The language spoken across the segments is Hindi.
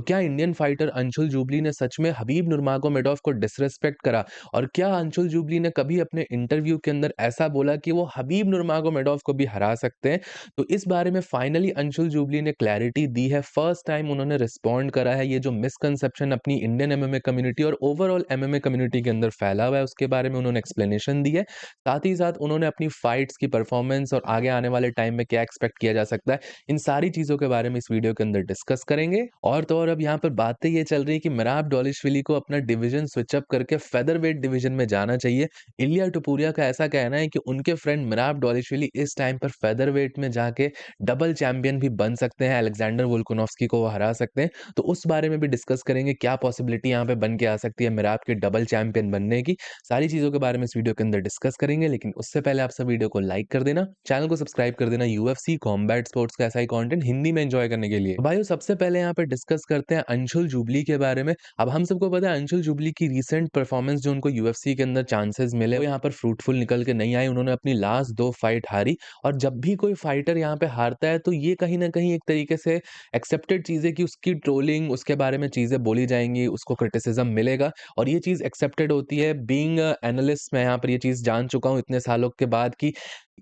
क्या इंडियन फाइटर अंशुल जूबली ने सच में हबीब नुर्मागोमेडोव को डिसरिस्पेक्ट करा? और क्या अंशुल जूबली ने कभी अपने इंटरव्यू के अंदर ऐसा बोला कि वो हबीब नुर्मागोमेडोव को भी हरा सकते हैं? तो इस बारे में फाइनली अंशुल जूबली ने क्लैरिटी दी है। फर्स्ट टाइम उन्होंने रिस्पॉन्ड करा है। ये जो मिसकंसेप्शन अपनी इंडियन एमएमए कम्युनिटी और ओवरऑल एमएमए कम्युनिटी के अंदर फैला हुआ है, उसके बारे में उन्होंने एक्सप्लेनेशन दी है। साथ ही साथ उन्होंने अपनी फाइट्स की परफॉर्मेंस और आगे आने वाले टाइम में क्या एक्सपेक्ट किया जा सकता है, इन सारी चीज़ों के बारे में इस वीडियो के अंदर डिस्कस करेंगे। और तो और अब यहाँ पर बातें ये चल रही है कि मिराब डॉलिशविली को अपना डिवीजन स्विच अप करके फेदरवेट डिवीजन में जाना चाहिए। इलिया टुपुरिया का ऐसा कहना है कि उनके फ्रेंड मिराब डॉलिशविली इस टाइम पर फेदरवेट में जाके डबल चैंपियन भी बन सकते हैं, अलेक्जेंडर वोल्कानोव्स्की को वो हरा सकते हैं। तो उस बारे में भी डिस्कस करेंगे, क्या पॉसिबिलिटी यहाँ पे बन के आ सकती है मिराब के डबल चैंपियन बनने की। सारी चीज़ों के बारे में इस वीडियो के अंदर डिस्कस करेंगे, लेकिन उससे पहले आप सब वीडियो को लाइक कर देना, चैनल को सब्सक्राइब कर देना यूएफसी कॉम्बैट स्पोर्ट्स का ऐसा ही कंटेंट हिंदी में एंजॉय करने के लिए। भाइयों सबसे पहले यहाँ पे डिस्कस करते हैं अंशुल जूबली के बारे में। अब हम सबको पता है अंशुल जूबली की रीसेंट परफॉर्मेंस जो उनको यूएफसी के अंदर चांसेस मिले वो यहाँ पर फ्रूटफुल निकल के नहीं आए। उन्होंने अपनी लास्ट 2 फाइट हारी और जब भी कोई फाइटर यहाँ पे हारता है तो ये कहीं न कहीं एक तरीके से एक्सेप्टेड चीज़ है कि उसकी ट्रोलिंग, उसके बारे में चीज़ें बोली जाएँगी, उसको क्रिटिसिज़्म मिलेगा और ये चीज़ एक्सेप्टेड होती है। बीइंग अ एनालिस्ट मैं यहाँ पर ये चीज़ जान चुका हूँ इतने सालों के बाद कि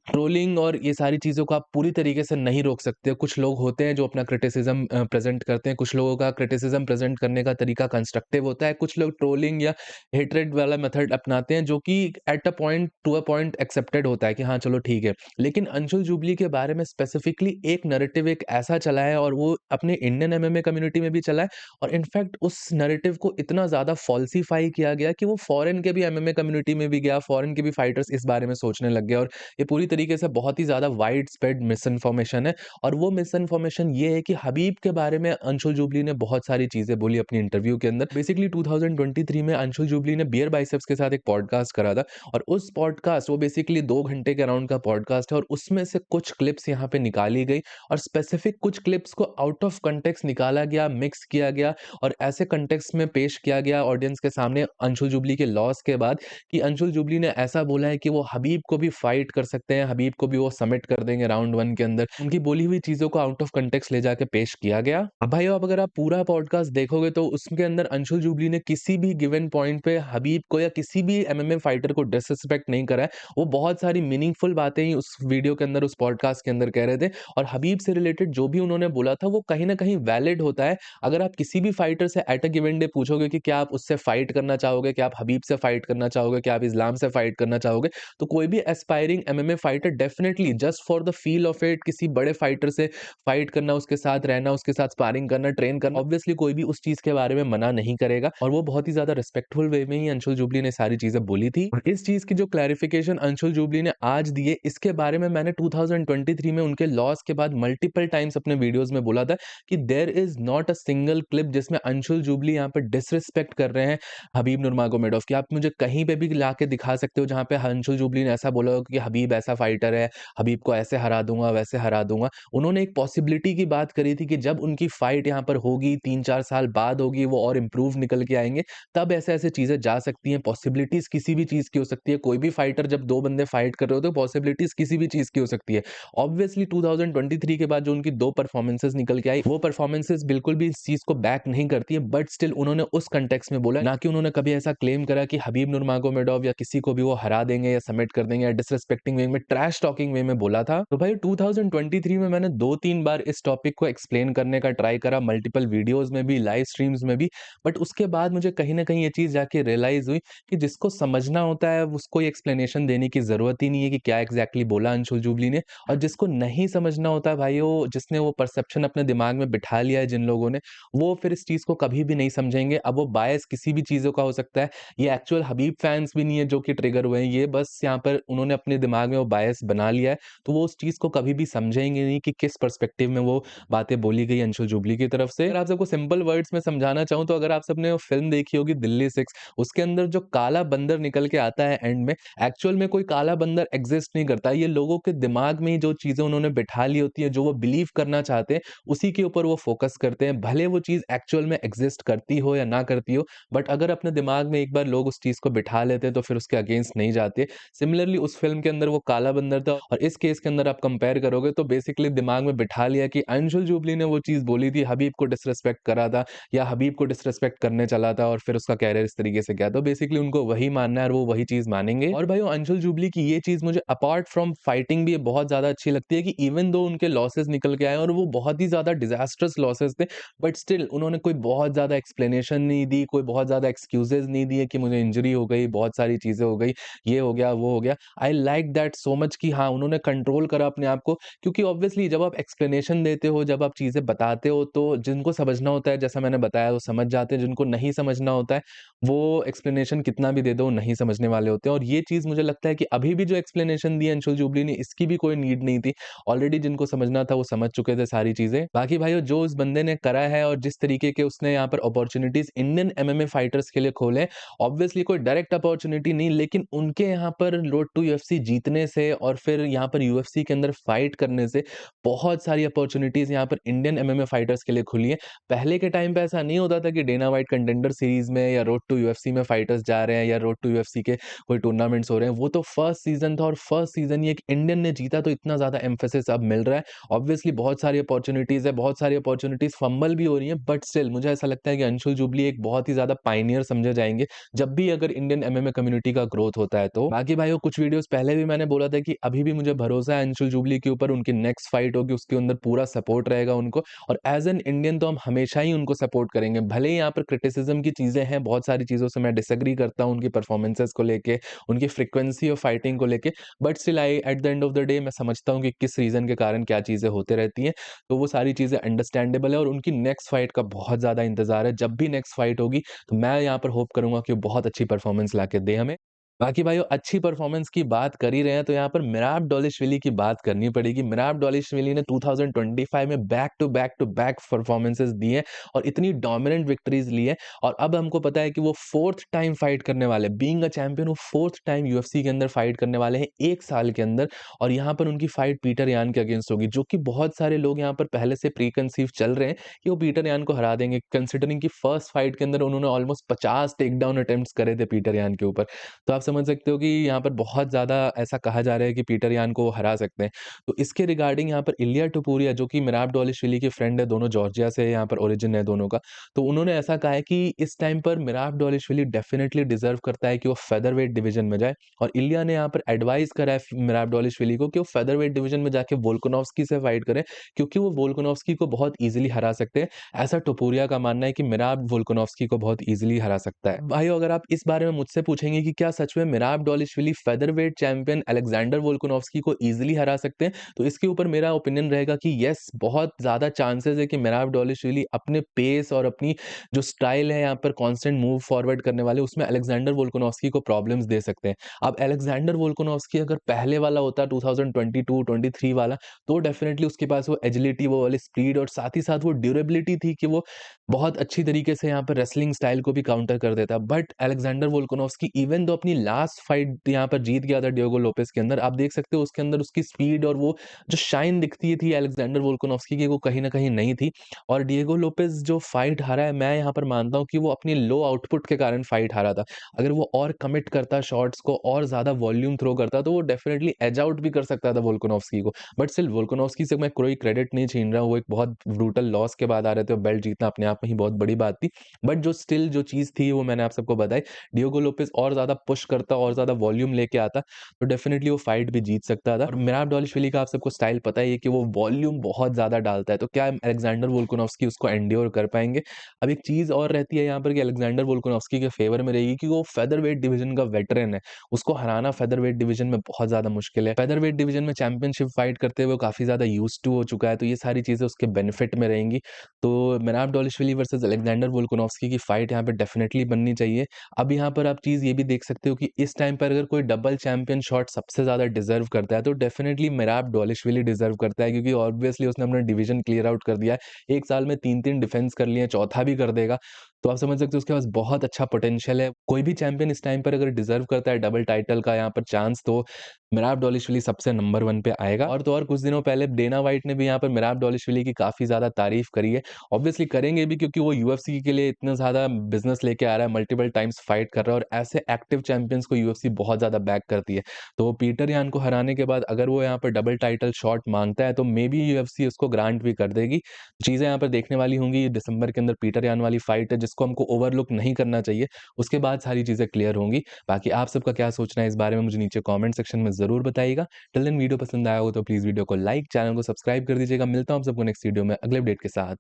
ट्रोलिंग और ये सारी चीज़ों को आप पूरी तरीके से नहीं रोक सकते। कुछ लोग होते हैं जो अपना क्रिटिसिज़्म प्रेज़ेंट करते हैं, कुछ लोगों का क्रिटिसिज़्म प्रेज़ेंट करने का तरीका कंस्ट्रक्टिव होता है, कुछ लोग ट्रोलिंग या हेट्रेड वाला मेथड अपनाते हैं जो कि at a point to a point accepted होता है कि हाँ, चलो ठीक है। लेकिन अंशुल जूबली के बारे में स्पेसिफिकली एक नैरेटिव एक ऐसा चला है और वो अपने इंडियन एमएमए कम्युनिटी में भी चला है और इनफैक्ट उस नैरेटिव को इतना ज़्यादा फ़ॉल्सिफ़ाई किया गया कि वो फ़ॉरेन के भी एमएमए कम्युनिटी में भी गया, फ़ॉरेन के भी फाइटर्स इस बारे में सोचने लग गए और ये पूरी तरीके से बहुत ही ज़्यादा वाइड स्प्रेड मिसइन्फॉर्मेशन है। और वो मिसइन्फॉर्मेशन ये है कि हबीब के बारे में अंशुल जूबली ने बहुत सारी चीज़ें बोली अपनी इंटरव्यू के अंदर। बेसिकली 2023 में अंशुल जूबली ने बियर बाइसेप्स के साथ एक पॉडकास्ट करा था और उस पॉडकास्ट वो बेसिकली 2 घंटे के अराउंड का पॉडकास्ट है और उसमें से कुछ क्लिप्स यहाँ पे निकाली गई और स्पेसिफिक कुछ क्लिप्स को आउट ऑफ कॉन्टेक्स्ट निकाला गया, मिक्स किया गया और ऐसे कॉन्टेक्स्ट में पेश किया गया ऑडियंस के सामने अंशुल जूबली के लॉस के बाद कि अंशुल जूबली ने ऐसा बोला है कि वो हबीब को भी फाइट कर सकते हैं, हबीब को भी वो सबमिट कर देंगे राउंड 1 के अंदर। उनकी बोली हुई चीज़ों को आउट ऑफ कॉन्टेक्स्ट ले जाके पेश किया गया। अब भाइयों अब अगर आप पूरा पॉडकास्ट देखोगे तो उसके अंदर अंशुल जूबली ने किसी भी गिवन पॉइंट पे हबीब को या किसी भी एमएमए फाइटर को डिसरिस्पेक्ट नहीं करा है। वो बहुत सारी मीनिंगफुल बातें ही उस वीडियो के अंदर, उस पॉडकास्ट के अंदर कह रहे थे और हबीब से रिलेटेड जो भी उन्होंने बोला था वो कहीं न कहीं वैलिड होता है। अगर आप किसी भी फाइटर से एट अ गिवन डे पूछोगे कि क्या आप उससे फाइट करना चाहोगे, क्या आप हबीब से फाइट करना चाहोगे, क्या आप इस्लाम से फाइट करना चाहोगे? तो कोई भी aspiring MMA fighter definitely just for the feel of it किसी बड़े फाइटर से फाइट करना, उसके साथ रहना, उसके साथ स्पारिंग करना, ट्रेन करना, ऑब्वियसली कोई भी उस चीज़ के बारे में मना नहीं करेगा और वो बहुत ही ज़्यादा रिस्पेक्टफुल वे में ही अंशुल जूबली ने सारी चीज़ें बोली थी। और इस चीज़ की जो क्लैरिफिकेशन अंशुल जूबली ने आज दी है, इसके बारे में मैंने 2023 में उनके लॉस के बाद मल्टीपल टाइम्स अपने वीडियोज़ में बोला था कि there is not a single clip जिसमें अंशुल जूबली यहाँ पे डिसरिस्पेक्ट कर रहे हैं हबीब नुर्मागोमेडोव की। आप मुझे कहीं पे भी लाके दिखा सकते हो जहाँ पे अंशुल जूबली ने ऐसा बोला हो कि हबीब ऐसा फाइटर है, हबीब को ऐसे हरा दूँगा, वैसे हरा दूँगा। उन्होंने एक पॉसिबिलिटी की बात करी थी कि जब उनकी फाइट यहाँ पर होगी, 3-4 साल बाद होगी, वो और इम्प्रूव निकल के आएँगे, तब ऐसे-ऐसे चीज़ें जा सकती हैं। पॉसिबिलिटीज़ किसी भी चीज़ की हो सकती है। कोई भी फाइटर जब 2 बंदे फाइट कर रहे होते हैं, पॉसिबिलिटीज़ किसी भी चीज़ की हो सकती है। ऑब्वियसली 2023 के बाद जो उनकी 2 परफॉर्मेंसेज़ निकल के आई, वो परफॉर्मेंसेज़ बिल्कुल भी इस चीज़ को बैक नहीं करती है, बट स्टिल उन्होंने उस कॉन्टेक्स्ट में बोला, ना कि उन्होंने कभी ऐसा क्लेम करा कि हबीब नुर्मागोमेडोव या किसी को भी वो हरा देंगे या सबमिट कर देंगे या डिसरिस्पेक्टिंग वे में, ट्रैश टॉकिंग वे में बोला था। तो भाई 2023 में मैंने 2-3 बार इस टॉपिक को एक्सप्लेन करने का ट्राई करा, मल्टीपल वीडियोज़ में भी, लाइव स्ट्रीम्स में भी, बट उसके बाद मुझे कहीं न कहीं ये चीज़ जाके रियलाइज़ हुई कि जिसको समझना होता है उसको ये एक्सप्लेनेशन देने की ज़रूरत ही नहीं है कि क्या एग्ज़ैक्टली बोला अंशुल जूबली ने और जिसको नहीं समझना होता है भाइयों, जिसने वो परसेप्शन अपने दिमाग में बिठा लिया है जिन लोगों ने, वो फिर इस चीज़ को कभी भी नहीं समझेंगे। अब वो बायस किसी भी चीज़ों का हो सकता है, ये एक्चुअल हबीब फैन्स भी नहीं है जो कि ट्रिगर हुए हैं, ये बस यहाँ पर उन्होंने अपने दिमाग में वो बायस बना लिया है, तो वो उस चीज़ को कभी भी समझेंगे नहीं कि किस पर्सपेक्टिव में वो बातें बोली गई अंशुल जूबली की तरफ से। अगर आप सबको सिंपल वर्ड्स में समझाना चाहूँ तो अगर आप सबने वो फ़िल्म देखी होगी दिल्ली 6, उसके अंदर जो काला बंदर निकल के आता है एंड में, एक्चुअल में कोई काला बंदर एग्ज़िस्ट नहीं करता। ये लोगों के दिमाग में ही जो चीज़ें उन्होंने बिठा ली होती है, जो वो बिलीव करना चाहते हैं, उसी के ऊपर वो फ़ोकस करते हैं। भले वो चीज़ एक्चुअल में एग्ज़िस्ट करती हो या ना करती हो, बट अगर अपने दिमाग में एक बार लोग उस चीज़ को बिठा लेते हैं तो फिर उसके अगेंस्ट नहीं जाते। सिमिलरली उस फ़िल्म के अंदर वो काला काला बंदर था और इस केस के अंदर आप कंपेयर करोगे तो बेसिकली दिमाग में बिठा लिया कि अंशुल जूबली ने वो चीज़ बोली थी, हबीब को डिसरिस्पेक्ट करा था या हबीब को डिसरिस्पेक्ट करने चला था और फिर उसका कैरियर इस तरीके से गया। तो बेसिकली उनको वही मानना है और वो वही चीज़ मानेंगे। और भाइयों अंशुल जूबली की ये चीज़ मुझे अपार्ट फ्रॉम फाइटिंग भी बहुत ज़्यादा अच्छी लगती है कि इवन दो उनके लॉसेस निकल के आए और वो बहुत ही ज़्यादा डिज़ास्ट्रस लॉसेस थे, बट स्टिल उन्होंने कोई बहुत ज़्यादा एक्सप्लेनेशन नहीं दी, कोई बहुत ज़्यादा एक्सक्यूज़ेज़ नहीं दिए कि मुझे इंजरी हो गई, बहुत सारी चीज़ें हो गई, ये हो गया, वो हो गया। I like that so much कि हाँ, उन्होंने कंट्रोल करा अपने आप को, क्योंकि ऑब्वियसली जब आप एक्सप्लेनेशन देते हो, जब आप चीज़ें बताते हो तो जिनको समझना होता है जैसा मैंने बताया वो समझ जाते हैं, जिनको नहीं समझना होता है वो एक्सप्लेनेशन कितना भी दे दो नहीं समझने वाले होते हैं। और ये चीज़ मुझे लगता है कि अभी भी जो एक्सप्लेनेशन दी है अंशुल जूबली ने इसकी भी कोई नीड नहीं थी। ऑलरेडी जिनको समझना था वो समझ चुके थे सारी चीज़ें। बाकी भाइयों जो उस बंदे ने करा है और जिस तरीके के उसने यहाँ पर अपॉर्च्युनिटीज़ इंडियन एमएमए फाइटर्स के लिए खोले, ऑब्वियसली कोई डायरेक्ट अपॉर्च्युनिटी नहीं, लेकिन उनके यहाँ पर रोड टू यूएफसी जीतने से और फिर यहाँ पर यूएफसी के अंदर फाइट करने से बहुत सारी अपॉर्च्युनिटीज़ यहाँ पर इंडियन एमएमए फाइटर्स के लिए खुली हैं। पहले के टाइम पे ऐसा नहीं होता था कि डेना व्हाइट कंटेंडर सीरीज़ में या रोड टू यूएफसी में फाइटर्स जा रहे हैं या रोड टू यूएफसी के कोई टूर्नामेंट्स हो रहे हैं। वो तो फर्स्ट सीज़न था और फर्स्ट सीज़न ही एक इंडियन ने जीता, तो इतना ज़्यादा एम्फेसिस अब मिल रहा है। ऑब्वियसली बहुत सारी अपॉर्च्युनिटीज़ है, बहुत सारी अपॉर्च्युनिटीज़ फंबल भी हो रही हैं, बट स्टिल मुझे ऐसा लगता है कि अंशुल जूबली एक बहुत ही ज़्यादा पायनियर समझे जाएँगे, जब भी अगर इंडियन एमएमए कम्युनिटी का ग्रोथ होता है तो। बाकी भाइयों कुछ वीडियोज़ पहले भी मैंने बोला था कि अभी भी मुझे भरोसा है अंशुल जूबली के ऊपर, उनकी नेक्स्ट फाइट होगी उसके अंदर पूरा सपोर्ट रहेगा उनको और एज़ एन इंडियन तो हम हमेशा ही उनको सपोर्ट करेंगे। भले ही यहाँ पर क्रिटिसिज़्म की चीज़ें हैं, बहुत सारी चीज़ों से मैं डिसएग्री करता हूँ उनकी परफॉर्मेंसेज़ को लेके, उनकी फ्रीक्वेंसी ऑफ फाइटिंग को लेके, but still I at the end of the day मैं समझता हूँ कि किस रीज़न के कारण क्या चीज़ें होते रहती हैं। तो वो सारी चीज़ें अंडरस्टैंडेबल है और उनकी नेक्स्ट फाइट का बहुत ज़्यादा इंतज़ार है। जब भी नेक्स्ट फाइट होगी, तो मैं यहाँ पर होप करूँगा कि वो बहुत अच्छी परफॉर्मेंस लाके दें हमें। बाकी भाइयों अच्छी परफॉर्मेंस की बात कर ही रहे हैं तो यहाँ पर मिराब डोलिशविली की बात करनी पड़ेगी। मिराब डोलिशविली ने 2025 में बैक टू बैक परफॉर्मेंसेस दी हैं और इतनी डोमिनेंट विक्ट्रीज ली है और अब हमको पता है कि वो 4th टाइम फाइट करने वाले हैं। बीइंग अ चैंपियन वो 4th टाइम यूएफसी के अंदर फाइट करने वाले हैं 1 साल के अंदर और यहाँ पर उनकी फाइट पीटर यान के अगेंस्ट होगी, जो कि बहुत सारे लोग यहाँ पर पहले से प्री कंसीव चल रहे हैं कि वो पीटर यान को हरा देंगे, कंसिडरिंग कि फर्स्ट फाइट के अंदर उन्होंने ऑलमोस्ट 50 टेक डाउन अटेम्प्ट्स करे थे पीटर यान के ऊपर। तो आप समझ सकते हो कि यहाँ पर बहुत ज़्यादा ऐसा कहा जा रहा है कि पीटर यान को वो हरा सकते हैं। तो इसके रिगार्डिंग यहाँ पर इलिया टुपुरिया जो कि मिराब डोलिशविली के फ्रेंड है, दोनों जॉर्जिया से यहाँ पर ओरिजिन है दोनों का। तो उन्होंने ऐसा कहा है कि इस टाइम पर मिराब डोलिशविली डेफिनिटली डिज़र्व करता है कि वो फेदरवेट डिवीज़न में जाए और इलिया ने यहाँ पर एडवाइस करा है मिराब डोलिशविली को कि वो फेदरवेट डिवीज़न में जाके वोल्कानोव्स्की से फाइट करें, क्योंकि वो वोल्कानोव्स्की को बहुत ईज़िली हरा सकते हैं। ऐसा टुपुरिया का मानना है कि मिराब वोल्कानोव्स्की को बहुत ईज़िली हरा सकता है। भाइयों अगर आप इस बारे में मुझसे पूछेंगे कि क्या सच में Merab Dvalishvili featherweight champion Alexander Volkanovski को ईज़िली हरा सकते हैं? तो इसके ऊपर मेरा ओपिनियन रहेगा कि येस, बहुत ज़्यादा चांसेस है कि मिराब डोलिशविली अपने पेस और अपनी जो स्टाइल है यहाँ पर कांस्टेंट मूव फॉरवर्ड करने वाले, उसमें अलेक्जेंडर वोल्कानोव्स्की को प्रॉब्लम्स दे सकते हैं। अब अलेक्जेंडर वोल्कानोव्स्की अगर पहले वाला होता 2022-23 वाला, तो डेफिनिटली उसके पास वो एजिलिटी, वो वाली स्पीड और साथ ही साथ वो ड्यूरेबिलिटी थी कि वो बहुत अच्छी तरीके से यहाँ पर रेसलिंग स्टाइल को भी काउंटर कर देता। But Alexander Volkanovski even though अपनी लास्ट फाइट यहाँ पर जीत गया था डिएगो लोपेस के अंदर, आप देख सकते हो उसके अंदर उसकी स्पीड और वो जो शाइन दिखती थी अलेक्जेंडर वोल्कानोव्स्की की, वो कहीं न कहीं नहीं थी। और डिएगो लोपेस जो फाइट हारा है, मैं यहाँ पर मानता हूँ कि वो अपनी लो आउटपुट के कारण फाइट हारा था। अगर वो और कमिट करता शॉट्स को और ज़्यादा वॉल्यूम थ्रो करता, तो वो डेफिनिटली एज आउट भी कर सकता था वोल्कानोव्स्की को। बट स्टिल वोल्कानोव्स्की से मैं कोई क्रेडिट नहीं छीन रहा हूँ, वो एक बहुत ब्रूटल लॉस के बाद आ रहे थे और बेल्ट जीतना अपने आप में ही बहुत बड़ी बात थी। बट जो स्टिल जो चीज़ थी वो मैंने आप सबको बताई, डिएगो लोपेस और ज़्यादा पुश करता, और ज़्यादा वॉल्यूम लेके आता, तो डेफिनिटली वो फाइट भी जीत सकता था। और मिराब डोलिशविली का आप सबको स्टाइल पता ही है कि वो वॉल्यूम बहुत ज़्यादा डालता है, तो क्या अलेक्जेंडर वोल्कानोव्स्की उसको एंड्योर कर पाएँगे? अब एक चीज़ और रहती है यहाँ पर कि अलेक्जेंडर वोल्कानोव्स्की के फेवर में रहेगी कि वो फेदरवेट डिवीज़न का वेटरन है। उसको हराना फेदरवेट डिवीज़न में बहुत ज़्यादा मुश्किल है। फेदरवेट डिवीज़न में चैंपियनशिप फाइट करते हुए काफ़ी ज़्यादा यूज्ड टू हो चुका है, तो ये सारी चीज़ें उसके बेनिफिट में रहेंगी। तो मिराब डोलिशविली वर्सेस अलेक्जेंडर वोल्कानोव्स्की की फाइट यहाँ पे डेफिनिटली बननी चाहिए। अब यहाँ पर आप चीज़ ये भी देख सकते हो कि इस टाइम पर अगर कोई डबल चैंपियन शॉट सबसे ज़्यादा डिज़र्व करता है, तो डेफिनिटली मिराब डोलिशविली डिज़र्व करता है, क्योंकि ऑब्वियसली उसने अपना डिवीज़न क्लियर आउट कर दिया है। 1 साल में 3-3 डिफेंस कर लिए हैं, चौथा भी कर देगा। तो आप समझ सकते हो उसके पास बहुत अच्छा पोटेंशियल है। कोई भी चैंपियन इस टाइम पर अगर डिज़र्व करता है डबल टाइटल का यहाँ पर चांस, तो मिराब डोलिशविली सबसे नंबर 1 पे आएगा। और तो और कुछ दिनों पहले डेना व्हाइट ने भी यहाँ पर मिराब डोलिशविली की काफ़ी ज़्यादा तारीफ़ करी है। ऑब्वियसली करेंगे भी, क्योंकि वो यूएफसी के लिए इतना ज़्यादा बिज़नेस लेके आ रहा है, मल्टीपल टाइम्स फाइट कर रहा है और ऐसे एक्टिव चैंपियंस को यूएफसी बहुत ज़्यादा बैक करती है। तो पीटर यान को हराने के बाद अगर वो यहाँ पर डबल टाइटल शॉट माँगता है, तो मेबी यूएफसी उसको ग्रांट भी कर देगी। चीज़ें यहाँ पर देखने वाली होंगी। दिसंबर के अंदर पीटर यान वाली फाइट है, जिसको हमको ओवरलुक नहीं करना चाहिए। उसके बाद सारी चीज़ें क्लियर होंगी। बाकी आप सबका क्या सोचना है इस बारे में मुझे नीचे कमेंट सेक्शन में ज़रूर बताइएगा। टिल देन, वीडियो पसंद आया हो तो प्लीज़ वीडियो को लाइक, चैनल को सब्सक्राइब कर दीजिएगा। मिलता हूँ आप सबको नेक्स्ट वीडियो में अगले अपडेट के साथ।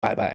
Bye bye.